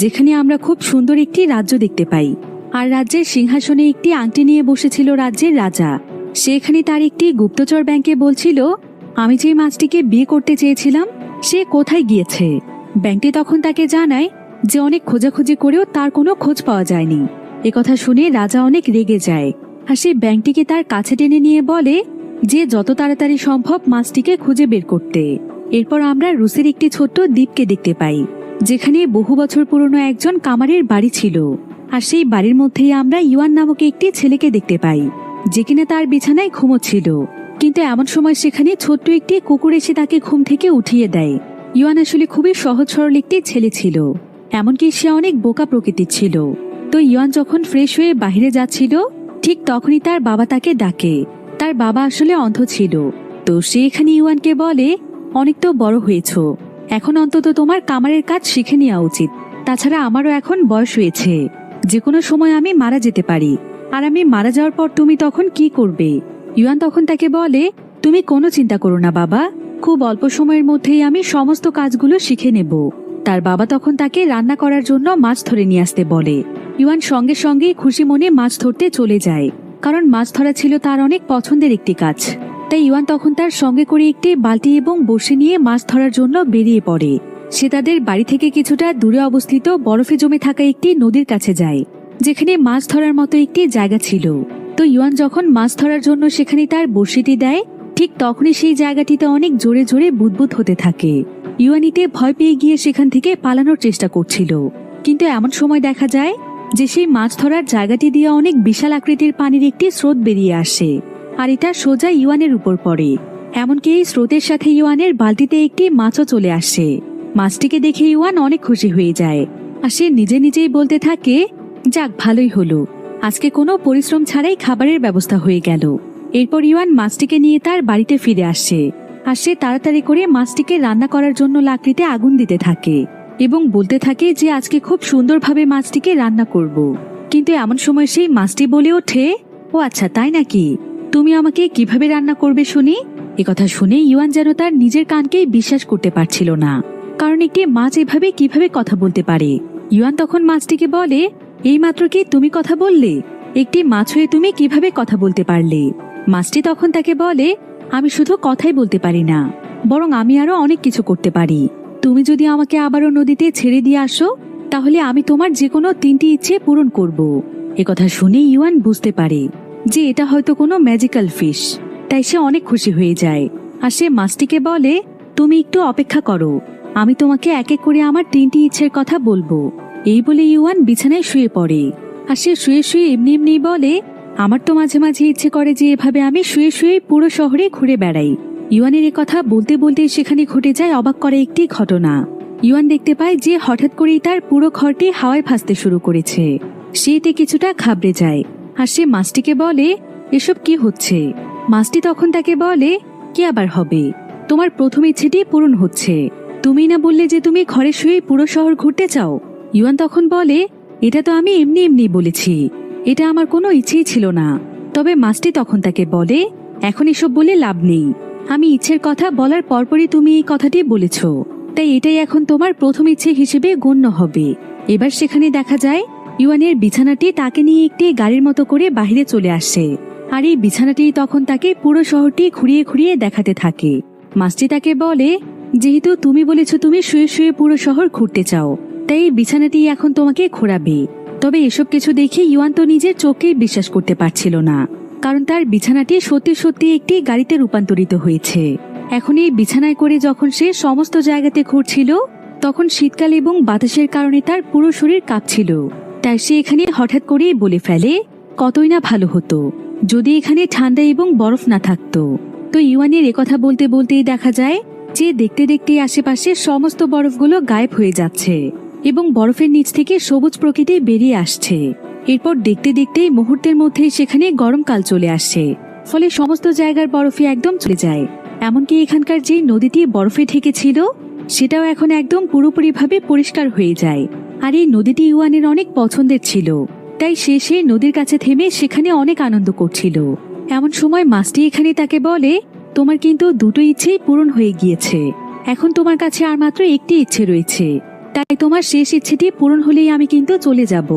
যেখানে আমরা খুব সুন্দর একটি রাজ্য দেখতে পাই। আর রাজ্যের সিংহাসনে একটি আংটি নিয়ে বসেছিল রাজ্যের রাজা। সেখানে তার একটি গুপ্তচর ব্যাংকে বলছিল, আমি যে মাছটিকে বিয়ে করতে চেয়েছিলাম সে কোথায় গিয়েছে। ব্যাংকটি তখন তাকে জানায় যে অনেক খোঁজাখুঁজি করেও তার কোনো খোঁজ পাওয়া যায়নি। একথা শুনে রাজা অনেক রেগে যায় আর সে ব্যাংকটিকে তার কাছে টেনে নিয়ে বলে যে যত তাড়াতাড়ি সম্ভব মাছটিকে খুঁজে বের করতে। এরপর আমরা রুসের একটি ছোট্ট দ্বীপকে দেখতে পাই, যেখানে বহু বছর পুরনো একজন কামারের বাড়ি ছিল। আর সেই বাড়ির মধ্যেই আমরা ইওয়ান নামক একটি ছেলেকে দেখতে পাই, যে কিনা তার বিছানায় ঘুমোচ্ছিল। কিন্তু এমন সময় সেখানে ছোট্ট একটি কুকুর এসে তাকে ঘুম থেকে উঠিয়ে দেয়। ইওয়ান আসলে খুবই সহজ সরল একটি ছেলে ছিল, এমনকি সে অনেক বোকা প্রকৃতির ছিল। তো ইওয়ান যখন ফ্রেশ হয়ে বাইরে যাচ্ছিল, ঠিক তখনই তার বাবা তাকে ডাকে। তার বাবা আসলে অন্ধ ছিল। তো সে এখানে ইওয়ানকে বলে, অনেক তো বড় হয়েছ, এখন অন্তত তোমার কামারের কাজ শিখে নেওয়া উচিত। তাছাড়া আমারও এখন বয়স হয়েছে, যে কোনো সময় আমি মারা যেতে পারি। আর আমি মারা যাওয়ার পর তুমি তখন কি করবে? ইওয়ান তখন তাকে বলে, তুমি কোনো চিন্তা করো না বাবা, খুব অল্প সময়ের মধ্যেই আমি সমস্ত কাজগুলো শিখে নেব। তার বাবা তখন তাকে রান্না করার জন্য মাছ ধরে নিয়ে আসতে বলে। ইওয়ান সঙ্গে সঙ্গে খুশি মনে মাছ ধরতে চলে যায়, কারণ মাছ ধরা ছিল তার অনেক পছন্দের একটি কাজ। তাই ইওয়ান তখন তার সঙ্গে করে একটি বালতি এবং বড়শি নিয়ে মাছ ধরার জন্য বেরিয়ে পড়ে। সে তাদের বাড়ি থেকে কিছুটা দূরে অবস্থিত বরফে জমে থাকা একটি নদীর কাছে যায়, যেখানে মাছ ধরার মতো একটি জায়গা ছিল। তো ইওয়ান যখন মাছ ধরার জন্য সেখানে তার বড়শিটি দেয়, ঠিক তখনই সেই জায়গাটিতে অনেক জোরে জোরে বুদবুদ হতে থাকে। ইওয়ানিতে ভয় পেয়ে গিয়ে সেখান থেকে পালানোর চেষ্টা করছিল। কিন্তু এমন সময় দেখা যায় যে সেই মাছ ধরার জায়গাটি দিয়ে অনেক বিশাল আকৃতির পানির একটি স্রোত বেরিয়ে আসে, আর এটা সোজা ইওয়ানের উপর পড়ে। এমনকি এই স্রোতের সাথে ইওয়ানের বালতিতে একটি মাছও চলে আসে। মাছটিকে দেখে ইওয়ান অনেক খুশি হয়ে যায়, আর সে নিজে নিজেই বলতে থাকে, যাক ভালোই হলো, আজকে কোনো পরিশ্রম ছাড়াই খাবারের ব্যবস্থা হয়ে গেল। এরপর ইওয়ান মাছটিকে নিয়ে তার বাড়িতে ফিরে আসে, আর সে তাড়াতাড়ি করে মাছটিকে রান্না করার জন্য লাকড়িতে আগুন দিতে থাকে এবং বলতে থাকে যে আজকে খুব সুন্দরভাবে মাছটিকে রান্না করব। কিন্তু এমন সময় সেই মাছটি বলে ওঠে, ও আচ্ছা তাই নাকি, তুমি আমাকে কিভাবে রান্না করবে শুনি? একথা শুনে ইওয়ান যেন তার নিজের কানকেই বিশ্বাস করতে পারছিল না, কারণ একটি মাছ এভাবে কিভাবে কথা বলতে পারে। ইওয়ান তখন মাছটিকে বলে, এইমাত্র কি তুমি কথা বললে? একটি মাছ হয়ে তুমি কিভাবে কথা বলতে পারলে? মাছটি তখন তাকে বলে, আমি শুধু কথাই বলতে পারি না, বরং আমি আরো অনেক কিছু করতে পারি। তুমি যদি আমাকে আবারও নদীতে ছেড়ে দিয়ে আসো, তাহলে আমি তোমার যে কোনো 3টি ইচ্ছে পূরণ করব। একথা শুনে ইওয়ান বুঝতে পারে যে এটা হয়তো কোনো ম্যাজিক্যাল ফিশ, তাই সে অনেক খুশি হয়ে যায়। আর সে মাছটিকে বলে, তুমি একটু অপেক্ষা করো, আমি তোমাকে এক এক করে আমার 3টি ইচ্ছের কথা বলবো। এই বলে ইওয়ান বিছানায় শুয়ে পড়ে। আর সে শুয়ে শুয়ে এমনি এমনি বলে, আমার তো মাঝে মাঝে ইচ্ছে করে যে এভাবে আমি শুয়ে শুয়ে পুরো শহরে ঘুরে বেড়াই। ইওয়ানের কথা বলতে বলতে সেখানে ঘটে যায় অবাক করা একটি ঘটনা। ইওয়ান দেখতে পায় যে হঠাৎ করেই তার পুরো ঘরটি হাওয়ায় ভাসতে শুরু করেছে। সে এতে কিছুটা ঘাবড়ে যায়, আর সে মাছটিকে বলে, এসব কি হচ্ছে? মাছটি তখন তাকে বলে, কি আবার হবে, তোমার প্রথম ইচ্ছেটি পূরণ হচ্ছে। তুমি না বললে যে তুমি ঘরে শুয়ে পুরো শহর ঘুরতে চাও? ইওয়ান তখন বলে, এটা তো আমি এমনি এমনি বলেছি, এটা আমার কোনো ইচ্ছেই ছিল না। তবে মাছটি তখন তাকে বলে, এখন এসব বলে লাভ নেই, আমি ইচ্ছের কথা বলার পরপরই তুমি এই কথাটি বলেছ, তাই এটাই এখন তোমার প্রথম ইচ্ছে হিসেবে গণ্য হবে। এবার সেখানে দেখা যায় ইওয়ানের বিছানাটি তাকে নিয়ে একটি গাড়ির মতো করে বাহিরে চলে আসে, আর এই বিছানাটি তখন তাকে পুরো শহরটি ঘুরিয়ে ঘুরিয়ে দেখাতে থাকে। মাছটি তাকে বলে, যেহেতু তুমি বলেছ তুমি শুয়ে শুয়ে পুরো শহর ঘুরতে চাও, তাই এই বিছানাটি এখন তোমাকে ঘোরাবে। তবে এসব কিছু দেখে ইওয়ান তো নিজের চোখেই বিশ্বাস করতে পারছিল না, কারণ তার বিছানাটি সত্যি সত্যি একটি গাড়িতে রূপান্তরিত হয়েছে। এখন এই বিছানায় করে যখন সে সমস্ত জায়গাতে ঘুরছিল, তখন শীতকাল এবং বাতাসের কারণে তার পুরো শরীর কাঁপছিল। তাই সে এখানে হঠাৎ করেই বলে ফেলে, কতই না ভালো হতো যদি এখানে ঠান্ডা এবং বরফ না থাকতো। তো ইওয়ানের একথা বলতে বলতেই দেখা যায় যে দেখতে দেখতে আশেপাশে সমস্ত বরফগুলো গায়েব হয়ে যাচ্ছে এবং বরফের নিচ থেকে সবুজ প্রকৃতি বেরিয়ে আসছে। এরপর দেখতে দেখতেই মুহূর্তের মধ্যেই সেখানে গরমকাল চলে আসে, ফলে সমস্ত জায়গার বরফে একদম চলে যায়। এমনকি এখানকার যে নদীটি বরফে ঢেকে ছিল, সেটাও এখন একদম পুরোপুরিভাবে পরিষ্কার হয়ে যায়। আর এই নদীটি ইওয়ানের অনেক পছন্দের ছিল, তাই সে নদীর কাছে থেমে সেখানে অনেক আনন্দ করছিল। এমন সময় মাছটি এখানে তাকে বলে, তোমার কিন্তু দুটো ইচ্ছেই পূরণ হয়ে গিয়েছে, এখন তোমার কাছে আর মাত্র একটি ইচ্ছে রয়েছে। তাই তোমার শেষ ইচ্ছেটি পূরণ হলেই আমি কিন্তু চলে যাব।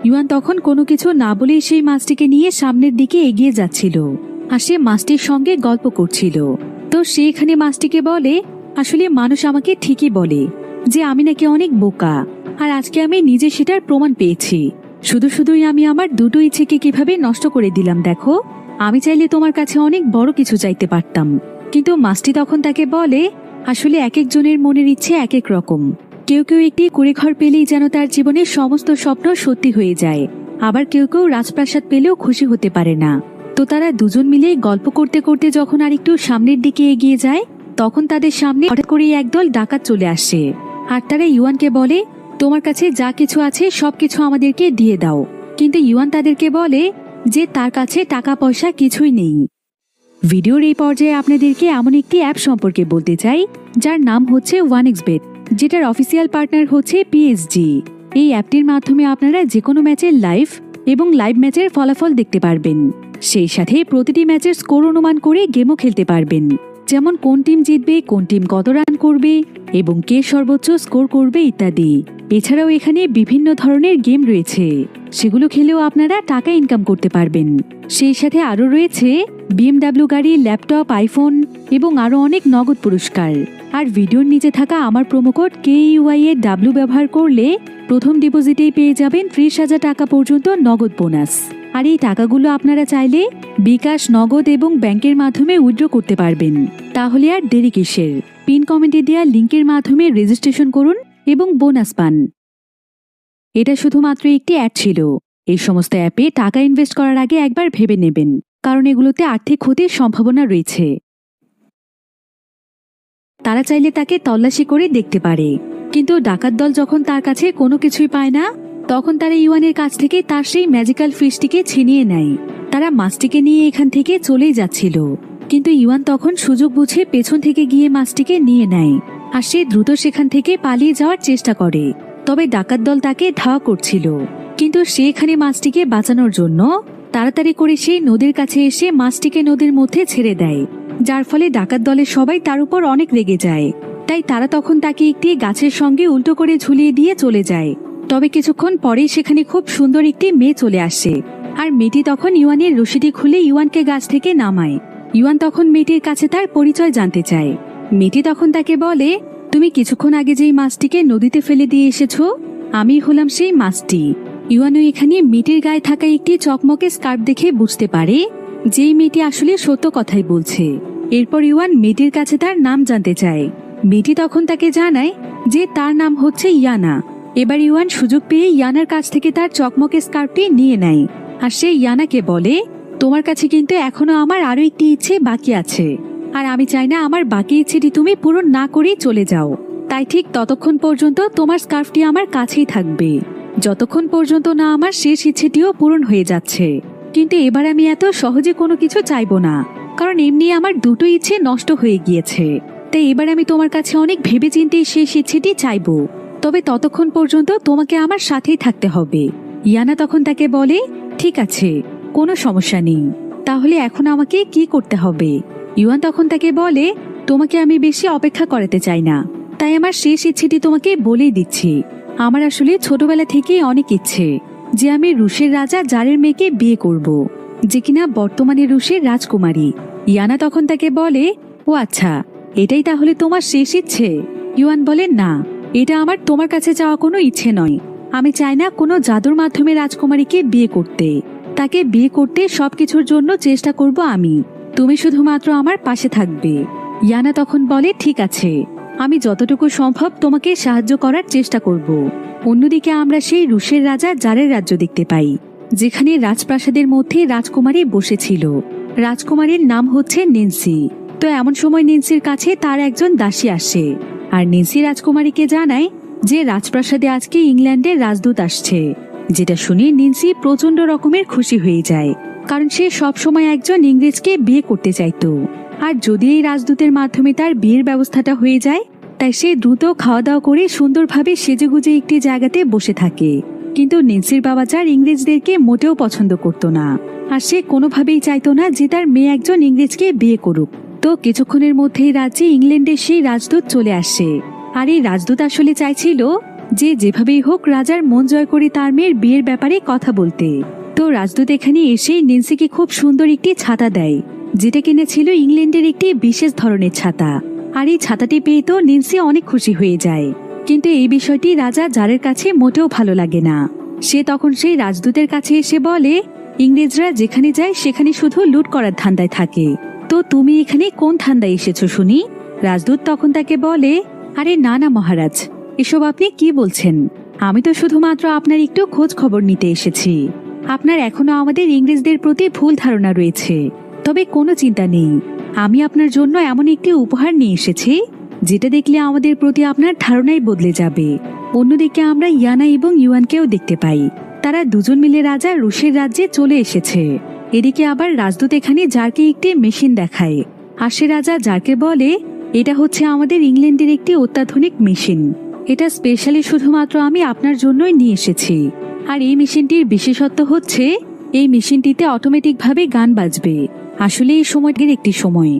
ইউয়ান তখন কোনো কিছু না বলেই সেই মাছটিকে নিয়ে সামনের দিকে এগিয়ে যাচ্ছিল, আর সে মাছটির সঙ্গে গল্প করছিল। তো সে এখানে মাছটিকে বলে, আসলে মানুষ আমাকে ঠিকই বলে যে আমি নাকি অনেক বোকা, আর আজকে আমি নিজে সেটার প্রমাণ পেয়েছি। শুধুই আমি আমার দুটো ইচ্ছেকে কিভাবে নষ্ট করে দিলাম দেখো। আমি চাইলে তোমার কাছে অনেক বড় কিছু চাইতে পারতাম, কিন্তু মাছটি তখন তাকে বলে, আসলে এক একজনের মনের ইচ্ছে এক এক রকম। কেউ কেউ একটি কুঁড়েঘর পেলেই যেন তার জীবনের সমস্ত স্বপ্ন সত্যি হয়ে যায়, আবার কেউ কেউ রাজপ্রাসাদ পেলেও খুশি হতে পারে না। তো তারা দুজন মিলে গল্প করতে করতে যখন আর একটু সামনের দিকে এগিয়ে যায়, তখন তাদের সামনে হঠাৎ করেই একদল ডাকাত চলে আসে। আর তারা ইউয়ানকে বলে, তোমার কাছে যা কিছু আছে সবকিছু আমাদেরকে দিয়ে দাও। কিন্তু ইউয়ান তাদেরকে বলে যে তার কাছে টাকা পয়সা কিছুই নেই। ভিডিওর এই পর্যায়ে আপনাদেরকে এমন একটি অ্যাপ সম্পর্কে বলতে চাই, যার নাম হচ্ছে 1xBet, যেটার অফিসিয়াল পার্টনার হচ্ছে পিএসজি। এই অ্যাপটির মাধ্যমে আপনারা যে কোনো ম্যাচের লাইভ এবং লাইভ ম্যাচের ফলাফল দেখতে পারবেন। সেই সাথে প্রতিটি ম্যাচের স্কোর অনুমান করে গেমও খেলতে পারবেন, যেমন কোন টিম জিতবে, কোন টিম কত রান করবে এবং কে সর্বোচ্চ স্কোর করবে ইত্যাদি। এছাড়াও এখানে বিভিন্ন ধরনের গেম রয়েছে, সেগুলো খেলেও আপনারা টাকা ইনকাম করতে পারবেন। সেই সাথে আরও রয়েছে BMW গাড়ি, ল্যাপটপ, আইফোন এবং আরও অনেক নগদ পুরস্কার। আর ভিডিওর নিচে থাকা আমার প্রোমোকোড KUIAW ব্যবহার করলে প্রথম ডিপোজিটেই পেয়ে যাবেন 30,000 টাকা পর্যন্ত নগদ বোনাস। আর এই টাকাগুলো আপনারা চাইলে বিকাশ, নগদ এবং ব্যাংকের মাধ্যমে উইথড্র করতে পারবেন। তাহলে আর দেরি কিসের? পিন কমেন্টে দেওয়া লিঙ্কের মাধ্যমে রেজিস্ট্রেশন করুন এবং বোনাস পান। এটা শুধুমাত্র একটি অ্যাড ছিল। এই সমস্ত অ্যাপে টাকা ইনভেস্ট করার আগে একবার ভেবে নেবেন, কারণ এগুলোতে আর্থিক ক্ষতির সম্ভাবনা রয়েছে। তারা চাইলে তাকে তল্লাশি করে দেখতে পারে, কিন্তু ডাকাত দল যখন তার কাছে কোনো কিছুই পায় না, তখন তারা ইউয়ানের কাছ থেকে তার সেই ম্যাজিক্যাল ফিশটিকে ছিনিয়ে নেয়। তারা মাছটিকে নিয়ে এখান থেকে চলেই যাচ্ছিল, কিন্তু ইউয়ান তখন সুযোগ বুঝে পেছন থেকে গিয়ে মাছটিকে নিয়ে নেয়, আর সে দ্রুত সেখান থেকে পালিয়ে যাওয়ার চেষ্টা করে। তবে ডাকাত দল তাকে ধাওয়া করছিল, কিন্তু সে এখানে মাছটিকে বাঁচানোর জন্য তাড়াতাড়ি করে সেই নদীর কাছে এসে মাছটিকে নদীর মধ্যে ছেড়ে দেয়, যার ফলে ডাকাত দলের সবাই তার উপর অনেক রেগে যায়। তাই তারা তখন তাকে একটি গাছের সঙ্গে উল্টো করে ঝুলিয়ে দিয়ে চলে যায়। তবে কিছুক্ষণ পরেই সেখানে খুব সুন্দর একটি মেয়ে চলে আসে, আর মেয়েটি তখন ইউয়ানের রশিটি খুলে ইউয়ানকে গাছ থেকে নামায়। ইউয়ান তখন মেয়েটির কাছে তার পরিচয় জানতে চায়। মেয়েটি তখন তাকে বলে, তুমি কিছুক্ষণ আগে যেই মাছটিকে নদীতে ফেলে দিয়ে এসেছো, আমি হলাম সেই মাছটি। ইউয়ানও এখানে মেয়েটির গায়ে থাকা একটি চকমকে স্কার্ফ দেখে বুঝতে পারে যেই মেয়েটি আসলে সত্য কথাই বলছে। এরপর ইউয়ান মেয়েটির কাছে তার নাম জানতে চায়। মেয়েটি তখন তাকে জানায় যে তার নাম হচ্ছে ইয়ানা। এবার ইউয়ান সুযোগ পেয়ে ইয়ানার কাছ থেকে তার চকমকে স্কার্ফটি নিয়ে নেয়, আর সে ইয়ানাকে বলে, তোমার কাছে কিন্তু এখনো আমার আরো একটি ইচ্ছে বাকি আছে, আর আমি চাই না আমার বাকি ইচ্ছেটি তুমি পূরণ না করেই চলে যাও। তাই ঠিক ততক্ষণ পর্যন্ত তোমার স্কার্ফটি আমার কাছেই থাকবে, যতক্ষণ পর্যন্ত না আমার শেষ ইচ্ছেটিও পূরণ হয়ে যাচ্ছে। কিন্তু এবার আমি এত সহজে কোনো কিছু চাইবো না, কারণ এমনি আমার দুটো ইচ্ছে নষ্ট হয়ে গিয়েছে। তাই এবার আমি তোমার কাছে অনেক ভেবেচিন্তে শেষ ইচ্ছেটি চাইবো, তবে ততক্ষণ পর্যন্ত তোমাকে আমার সাথেই থাকতে হবে। ইয়ানা তখন তাকে বলে, ঠিক আছে, কোনো সমস্যা নেই, তাহলে এখন আমাকে কি করতে হবে? ইউয়ান তখন তাকে বলে, তোমাকে আমি বেশি অপেক্ষা করাতে চাই না, তাই আমার শেষ ইচ্ছেটি তোমাকে বলেই দিচ্ছি। আমার আসলে ছোটবেলা থেকেই অনেক ইচ্ছে যে আমি রুশের রাজা জারের মেয়েকে বিয়ে করব, যে কিনা বর্তমানে রুশের রাজকুমারী। ইয়ানা তখন তাকে বলে, ও আচ্ছা, এটাই তাহলে তোমার শেষ ইচ্ছে? ইউয়ান বলে, না, এটা আমার তোমার কাছে চাওয়া কোনো ইচ্ছে নয়। আমি চাই না কোনো জাদুর মাধ্যমে রাজকুমারীকে বিয়ে করতে। তাকে বিয়ে করতে সবকিছুর জন্য চেষ্টা করব আমি, তুমি শুধুমাত্র আমার পাশে থাকবে। ইয়ানা তখন বলে, ঠিক আছে, আমি যতটুকু সম্ভব তোমাকে সাহায্য করার চেষ্টা করব। অন্যদিকে আমরা সেই রুশের রাজা জারের রাজ্য দেখতে পাই, যেখানে রাজপ্রাসাদের মধ্যে রাজকুমারী বসেছিল। রাজকুমারীর নাম হচ্ছে নেন্সি। তো এমন সময় নেন্সির কাছে তার একজন দাসী আসে, আর নেন্সি রাজকুমারীকে জানায় যে রাজপ্রাসাদে আজকে ইংল্যান্ডের রাজদূত আসছে। যেটা শুনে নেন্সি প্রচন্ড রকমের খুশি হয়ে যায়, কারণ সে সবসময় একজন ইংরেজকে বিয়ে করতে চাইতো। আর যদি এই রাজদূতের মাধ্যমে তার বিয়ের ব্যবস্থাটা হয়ে যায়, তাই সে দ্রুত খাওয়া দাওয়া করে সুন্দরভাবে সেজেগুজে একটি জায়গাতে বসে থাকে। কিন্তু নেন্সির বাবা জার ইংরেজদেরকে মোটেও পছন্দ করত না, আর সে কোনোভাবেই চাইতো না যে তার মেয়ে একজন ইংরেজকে বিয়ে করুক। তো কিছুক্ষণের মধ্যেই রাজ্যে ইংল্যান্ডের সেই রাজদূত চলে আসে, আর এই রাজদূত আসলে চাইছিল যে যেভাবেই হোক রাজার মন জয় করে তার মেয়ের বিয়ের ব্যাপারে কথা বলতে। তো রাজদূত এখানে এসে নেন্সিকে খুব সুন্দর একটি ছাতা দেয়, যেটা কিনেছিল ইংল্যান্ডের একটি বিশেষ ধরনের ছাতা। আর এই ছাতাটি পেয়ে তো নেন্সি অনেক খুশি হয়ে যায়। কিন্তু এই বিষয়টি রাজা জারের কাছে মোটেও ভালো লাগে না। সে তখন সেই রাজদূতের কাছে এসে বলে, ইংরেজরা যেখানে যায় সেখানে শুধু লুট করার ধান্দায় থাকে, তো তুমি এখানে কোন ধান্দায় এসেছো শুনি? রাজদূত তখন তাকে বলে, আরে না না মহারাজ, এসব আপনি কি বলছেন? আমি তো শুধুমাত্র আপনার একটু খোঁজ খবর নিতে এসেছি। আপনার এখনো আমাদের ইংরেজদের প্রতি ভুল ধারণা রয়েছে। তবে কোনো চিন্তা নেই, আমি আপনার জন্য এমন একটি উপহার নিয়ে এসেছি যেটা দেখলে আমাদের প্রতি আপনার ধারণাই বদলে যাবে। অন্যদিকে আমরা ইয়ানা এবং ইউয়ানকেও দেখতে পাই, তারা দুজন মিলে রাজা রুশের রাজ্যে চলে এসেছে। এদিকে আবার রাজদূত এখানে জারকে একটি মেশিন দেখায়, আর সে রাজা জারকে বলে, এটা হচ্ছে আমাদের ইংল্যান্ডের একটি অত্যাধুনিক মেশিন। এটা স্পেশালি শুধুমাত্র আমি আপনার জন্যই নিয়ে এসেছি। আর এই মেশিনটির বিশেষত্ব হচ্ছে এই মেশিনটিতে অটোমেটিকভাবে গান বাজবে। আসলে এই সময়টির একটি সময়